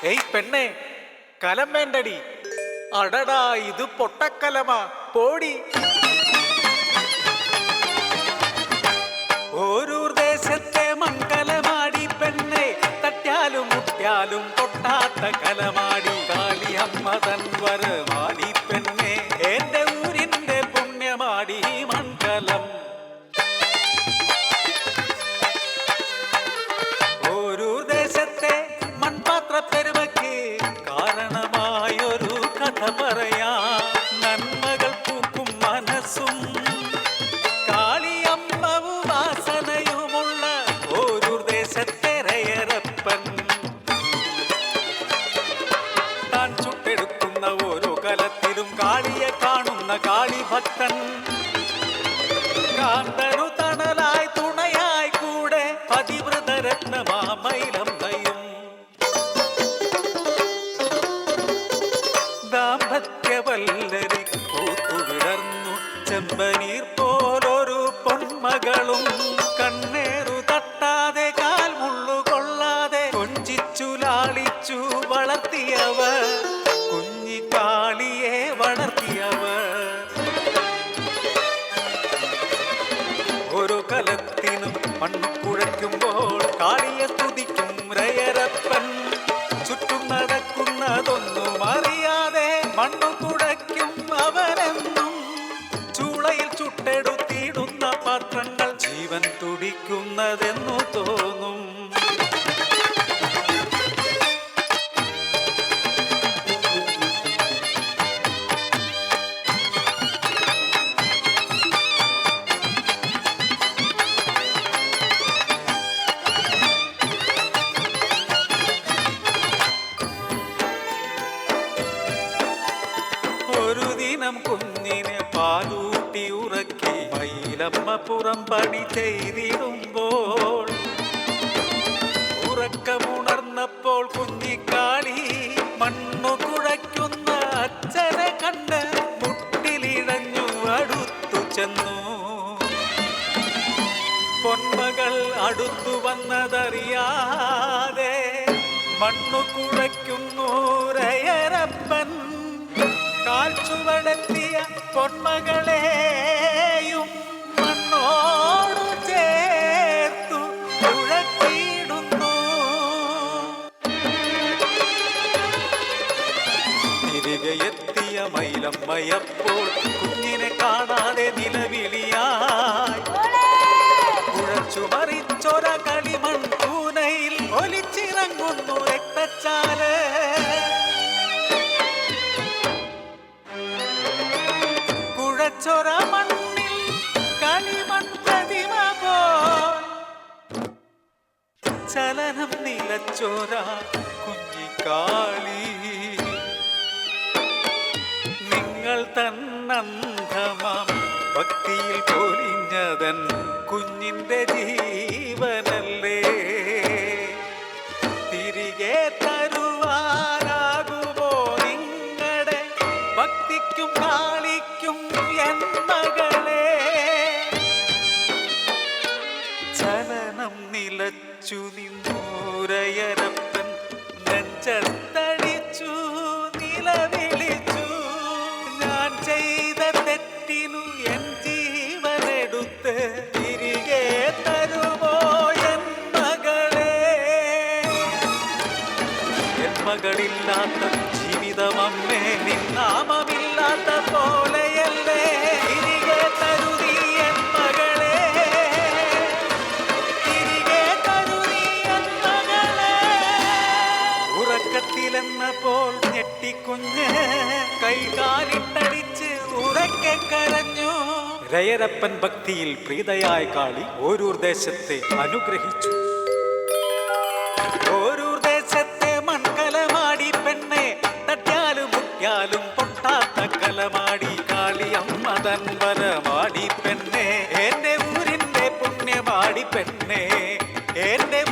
ഏയ് പെണ്ണെ, കലം വേണ്ടടി. അടടാ, ഇത് പൊട്ടക്കലമാ, പോടി. ഓരൂർ ദേശത്തെ മൺകലമാടി പെണ്ണെ, തട്ടിയാലും മുട്ടിയാലും പൊട്ടാത്ത കലമാടി. കാളിയമ്മ തൻ വരമാടി പെണ്ണെ, എന്റെ ഊരിന്റെ പുണ്യമാടി മൺകലം. ഓരൂർ ദേശത്തെ മൺപാത്ര പെരുമയ്ക്ക് കാരണമായൊരു കഥ പറയാ. നന്മകൾ പൂക്കും മനസ്സും കാളിയമ്മവു വാസനയുമുള്ള ഓരൂർ ദേശത്തെ രയരപ്പൻ. താൻ ചുട്ടെടുക്കുന്ന ഓരോ കലത്തിലും കാളിയെ കാണുന്ന കാളിഭക്തൻ. കാന്തനു തണലായി തുണയായി കൂടെ പതിവ്രതരത്നമാമയിലമ്മയും. ദാമ്പത്യവല്ലരി പൂത്തുവിടർന്നു ചെമ്പനീർ പോലൊരു പൊന്മകളും. കണ്ണേറു തട്ടാതെ കാൽ മുള്ളുകൊള്ളാതെ കൊഞ്ചിച്ചു ലാളിച്ചു വളർത്തിയവർ, കുഞ്ഞിക്കാളിയെ വളർത്തിയവർ. ഓരോ കലത്തിനും മണ്ണു കുഴയ്ക്കുമ്പോൾ കാളിയെ സ്തുതിക്കും രയരപ്പൻ. ചുറ്റും നടക്കുന്നതൊന്നും അറിയാതെ മണ്ണു കുഴയ്ക്കും അവനെന്നും. ചൂളയിൽ ചുട്ടെടുത്തിടുന്ന പാത്രങ്ങൾ ജീവൻ തുടിക്കുന്നതെന്നു തോന്നും. ഒരു ദിനം കുഞ്ഞിനെ പാലൂട്ടി ഉറക്കി മയിലമ്മ പുറം പണി ചെയ്തിടുമ്പോൾ, ഉറക്കമുണർന്നപ്പോൾ കുഞ്ഞിക്കാളി മണ്ണു കുഴയ്ക്കുന്ന അച്ഛനെ കണ്ട് മുട്ടിലിഴഞ്ഞു അടുത്തു ചെന്നു. പൊന്മകൾ അടുത്തു വന്നതറിയാതെ മണ്ണു കുഴയ്ക്കുന്നു രയരപ്പൻ. കാൽച്ചുവടെത്തിയ പൊന്മകളെയും മണ്ണോടു ചേർത്തു കുഴച്ചിടുന്നു. തിരികെ എത്തിയ മയിലമ്മയപ്പോൾ കുഞ്ഞിനെ കാണാതെ നിലവിളിയായി. കുഴച്ചു മറിച്ചൊര കളിമൺ കൂനയിൽ ഒലിച്ചിറങ്ങുന്നു രക്തച്ചാല്. കുഴച്ചൊര മണ്ണിൽ കളിമൺ പ്രതിമ പോൽ ചലനം നിലച്ചൊര കുഞ്ഞിക്കാളി. നിങ്ങൾ തന്നന്ധമാം ഭക്തിയിൽ പൊലിഞ്ഞതൻ കുഞ്ഞിന്റെ ജീവനല്ലേ, തിരികെ തരുവാനാകുമോ നിങ്ങളുടെ ഭക്തിക്കും കാളിക്കും എൻ മകളെ. ചലനം നിലച്ചു നിന്നു രയരപ്പൻ, നെഞ്ചത്തടിച്ചു നിലവിളിച്ചു. ഞാൻ ചെയ്ത തെറ്റിനു എൻ ജീവനെടുത്ത് തിരികെ തരുമോ എൻ മകളെ. എൻ മകളില്ലാത്ത ജീവിതമമ്മേ നിന്നാമമില്ലാത്ത പോലെയല്ലേ. തിരികെ തരുതി എൻ മകളെ, തിരികെ തരുതി എൻ മകളെ. ഉറക്കത്തിലെന്നപ്പോൾ ഞെട്ടിക്കുഞ്ഞ് കൈകാലിട്ടടിച്ച് ഉറക്കെ കരഞ്ഞു. രയരപ്പൻ ഭക്തിയിൽ പ്രീതയായ കാളി ഓരൂർ ദേശത്തെ അനുഗ്രഹിച്ചു. ഓരൂർ ദേശത്തെ മൺകലമാടി പെണ്ണെ, തട്ടിയാലും മുട്ടിയാലും പൊട്ടാത്ത കലമാടി. കാളിയമ്മ തൻ വരമാടി പെണ്ണെ, എന്റെ ഊരിന്റെ പുണ്യമാടി പെണ്ണെ, എന്റെ